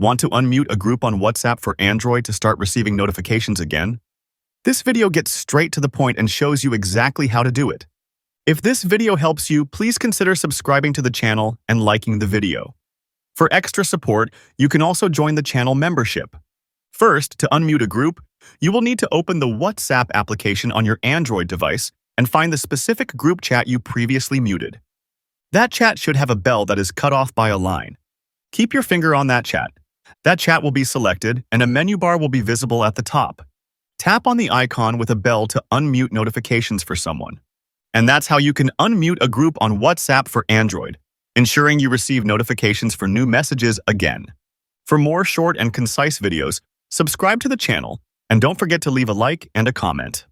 Want to unmute a group on WhatsApp for Android to start receiving notifications again? This video gets straight to the point and shows you exactly how to do it. If this video helps you, please consider subscribing to the channel and liking the video. For extra support, you can also join the channel membership. First, to unmute a group, you will need to open the WhatsApp application on your Android device and find the specific group chat you previously muted. That chat should have a bell that is cut off by a line. Keep your finger on that chat. That chat will be selected and a menu bar will be visible at the top. Tap on the icon with a bell to unmute notifications for someone. And that's how you can unmute a group on WhatsApp for Android, ensuring you receive notifications for new messages again. For more short and concise videos, subscribe to the channel and don't forget to leave a like and a comment.